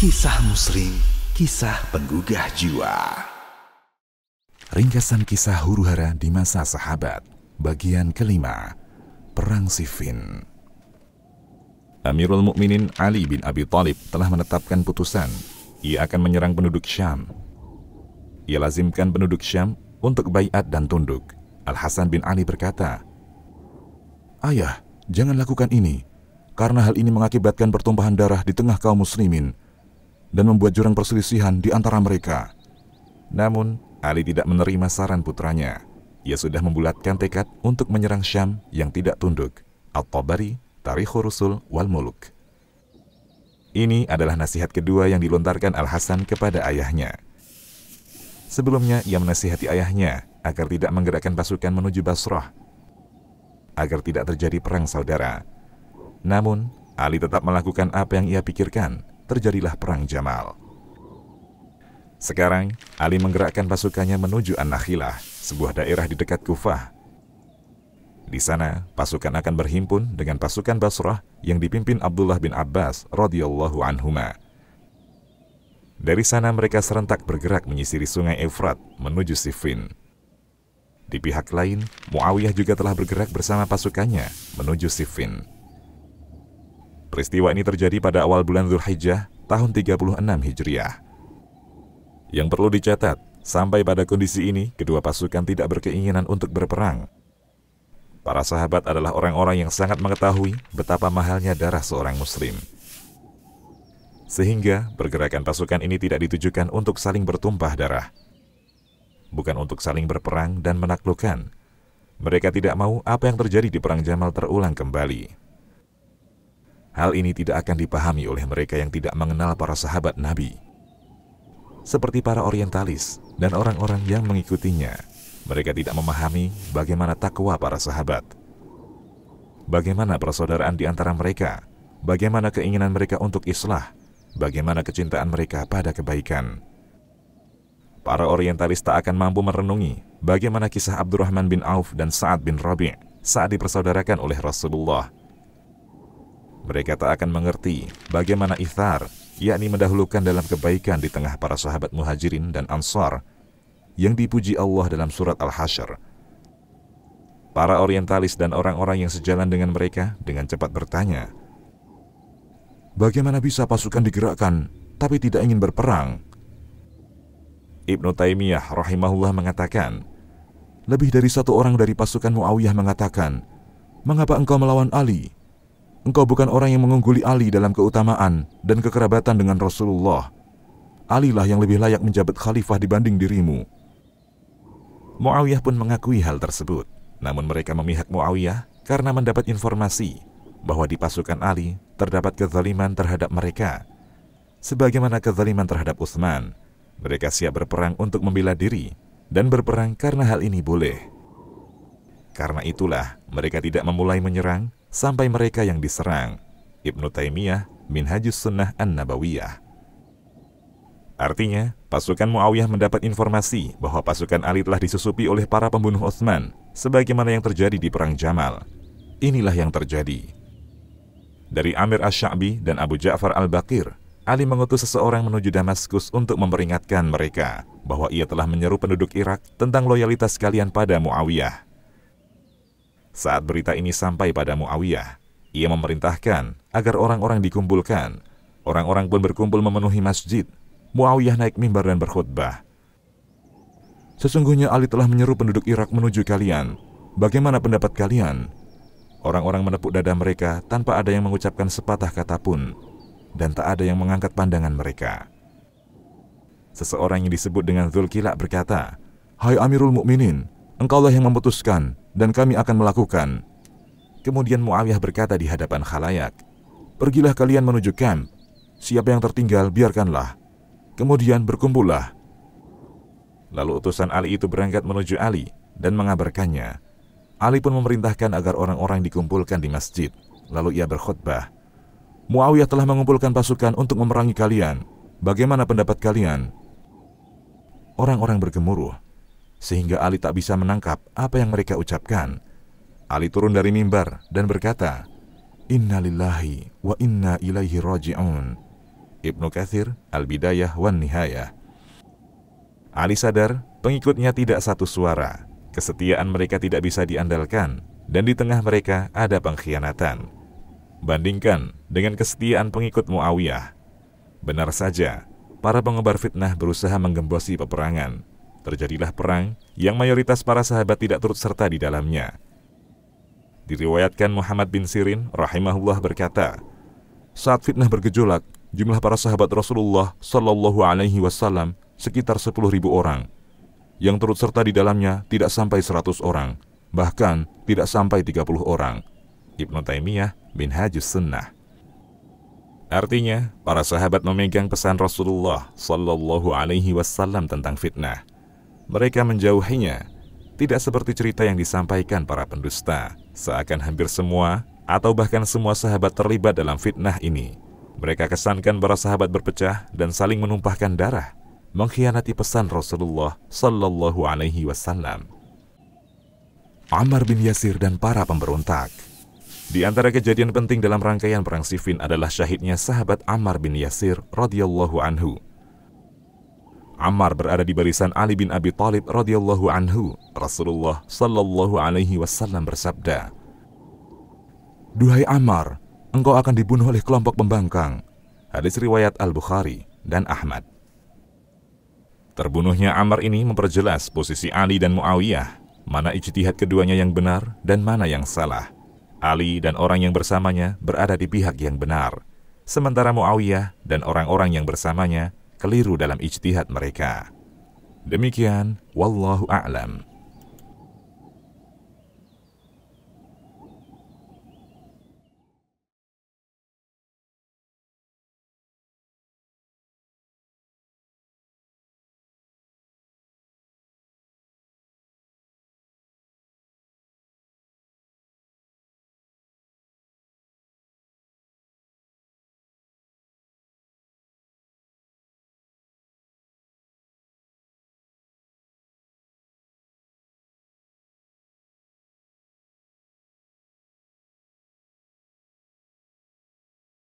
Kisah Muslim, kisah penggugah jiwa. Ringkasan kisah huru-hara di masa sahabat, bagian kelima, Perang Siffin. Amirul Mukminin Ali bin Abi Thalib telah menetapkan putusan, ia akan menyerang penduduk Syam. Ia lazimkan penduduk Syam untuk baiat dan tunduk. Al-Hasan bin Ali berkata, "Ayah, jangan lakukan ini, karena hal ini mengakibatkan pertumpahan darah di tengah kaum muslimin dan membuat jurang perselisihan di antara mereka." Namun, Ali tidak menerima saran putranya. Ia sudah membulatkan tekad untuk menyerang Syam yang tidak tunduk. At-Tabari, Tarikhur Rusul wal Muluk. Ini adalah nasihat kedua yang dilontarkan Al-Hasan kepada ayahnya. Sebelumnya, ia menasihati ayahnya agar tidak menggerakkan pasukan menuju Basrah, agar tidak terjadi perang saudara. Namun, Ali tetap melakukan apa yang ia pikirkan. Terjadilah perang Jamal. Sekarang, Ali menggerakkan pasukannya menuju An-Nakhilah, sebuah daerah di dekat Kufah. Di sana, pasukan akan berhimpun dengan pasukan Basrah yang dipimpin Abdullah bin Abbas radhiyallahu anhuma. Dari sana mereka serentak bergerak menyisiri sungai Efrat menuju Siffin. Di pihak lain, Muawiyah juga telah bergerak bersama pasukannya menuju Siffin. Peristiwa ini terjadi pada awal bulan Dzulhijjah tahun 36 Hijriah. Yang perlu dicatat, sampai pada kondisi ini, kedua pasukan tidak berkeinginan untuk berperang. Para sahabat adalah orang-orang yang sangat mengetahui betapa mahalnya darah seorang muslim. Sehingga, pergerakan pasukan ini tidak ditujukan untuk saling bertumpah darah. Bukan untuk saling berperang dan menaklukkan. Mereka tidak mau apa yang terjadi di Perang Jamal terulang kembali. Hal ini tidak akan dipahami oleh mereka yang tidak mengenal para sahabat Nabi. Seperti para orientalis dan orang-orang yang mengikutinya, mereka tidak memahami bagaimana takwa para sahabat, bagaimana persaudaraan di antara mereka, bagaimana keinginan mereka untuk islah, bagaimana kecintaan mereka pada kebaikan. Para orientalis tak akan mampu merenungi bagaimana kisah Abdurrahman bin Auf dan Sa'ad bin Rabi' saat dipersaudarakan oleh Rasulullah. Mereka tak akan mengerti bagaimana ithar, yakni mendahulukan dalam kebaikan di tengah para sahabat muhajirin dan ansar, yang dipuji Allah dalam surat Al-Hasyr. Para orientalis dan orang-orang yang sejalan dengan mereka dengan cepat bertanya, bagaimana bisa pasukan digerakkan, tapi tidak ingin berperang? Ibnu Taimiyah rahimahullah mengatakan, lebih dari satu orang dari pasukan Muawiyah mengatakan, mengapa engkau melawan Ali? Engkau bukan orang yang mengungguli Ali dalam keutamaan dan kekerabatan dengan Rasulullah. Ali lah yang lebih layak menjabat khalifah dibanding dirimu. Muawiyah pun mengakui hal tersebut. Namun mereka memihak Muawiyah karena mendapat informasi bahwa di pasukan Ali terdapat kezaliman terhadap mereka. Sebagaimana kezaliman terhadap Utsman, mereka siap berperang untuk membela diri dan berperang karena hal ini boleh. Karena itulah mereka tidak memulai menyerang sampai mereka yang diserang. Ibnu Taimiyah, Minhajus Sunnah An-Nabawiyah. Artinya, pasukan Muawiyah mendapat informasi bahwa pasukan Ali telah disusupi oleh para pembunuh Utsman, sebagaimana yang terjadi di Perang Jamal. Inilah yang terjadi. Dari Amir Asy-Sya'bi dan Abu Ja'far Al-Baqir, Ali mengutus seseorang menuju Damaskus untuk memperingatkan mereka bahwa ia telah menyeru penduduk Irak tentang loyalitas kalian pada Muawiyah. Saat berita ini sampai pada Muawiyah, ia memerintahkan agar orang-orang dikumpulkan. Orang-orang pun berkumpul memenuhi masjid. Muawiyah naik mimbar dan berkhutbah. Sesungguhnya Ali telah menyeru penduduk Irak menuju kalian. Bagaimana pendapat kalian? Orang-orang menepuk dada mereka tanpa ada yang mengucapkan sepatah kata pun, dan tak ada yang mengangkat pandangan mereka. Seseorang yang disebut dengan Dzulkila berkata, "Hai Amirul Mukminin, engkaulah yang memutuskan, dan kami akan melakukan." Kemudian Muawiyah berkata di hadapan khalayak, "Pergilah kalian menuju kamp. Siapa yang tertinggal, biarkanlah. Kemudian berkumpullah." Lalu utusan Ali itu berangkat menuju Ali dan mengabarkannya. Ali pun memerintahkan agar orang-orang dikumpulkan di masjid. Lalu ia berkhutbah, "Muawiyah telah mengumpulkan pasukan untuk memerangi kalian. Bagaimana pendapat kalian?" Orang-orang bergemuruh, sehingga Ali tak bisa menangkap apa yang mereka ucapkan. Ali turun dari mimbar dan berkata, "Inna lillahi wa inna ilaihi raji'un." Ibnu Katsir, Al-Bidayah wan Nihayah. Ali sadar pengikutnya tidak satu suara, kesetiaan mereka tidak bisa diandalkan, dan di tengah mereka ada pengkhianatan. Bandingkan dengan kesetiaan pengikut Muawiyah. Benar saja, para pengebar fitnah berusaha menggembosi peperangan. Terjadilah perang yang mayoritas para sahabat tidak turut serta di dalamnya. Diriwayatkan Muhammad bin Sirin rahimahullah berkata, saat fitnah bergejolak, jumlah para sahabat Rasulullah Shallallahu Alaihi Wasallam sekitar 10.000 orang. Yang turut serta di dalamnya tidak sampai 100 orang, bahkan tidak sampai 30 orang. Ibnu Taimiyah Minhajus Sunnah. Artinya, para sahabat memegang pesan Rasulullah Shallallahu Alaihi Wasallam tentang fitnah. Mereka menjauhinya, tidak seperti cerita yang disampaikan para pendusta, seakan hampir semua atau bahkan semua sahabat terlibat dalam fitnah ini. Mereka kesankan para sahabat berpecah dan saling menumpahkan darah, mengkhianati pesan Rasulullah Sallallahu Alaihi Wasallam. Ammar bin Yasir dan para pemberontak. Di antara kejadian penting dalam rangkaian perang Siffin adalah syahidnya sahabat Ammar bin Yasir radhiyallahu anhu. Ammar berada di barisan Ali bin Abi Thalib radhiyallahu anhu. Rasulullah Sallallahu Alaihi Wasallam bersabda, "Duhai Ammar, engkau akan dibunuh oleh kelompok pembangkang." Hadis riwayat Al-Bukhari dan Ahmad. Terbunuhnya Ammar ini memperjelas posisi Ali dan Muawiyah, mana ijtihad keduanya yang benar dan mana yang salah. Ali dan orang yang bersamanya berada di pihak yang benar, sementara Muawiyah dan orang-orang yang bersamanya keliru dalam ijtihad mereka. Demikian, wallahu a'lam.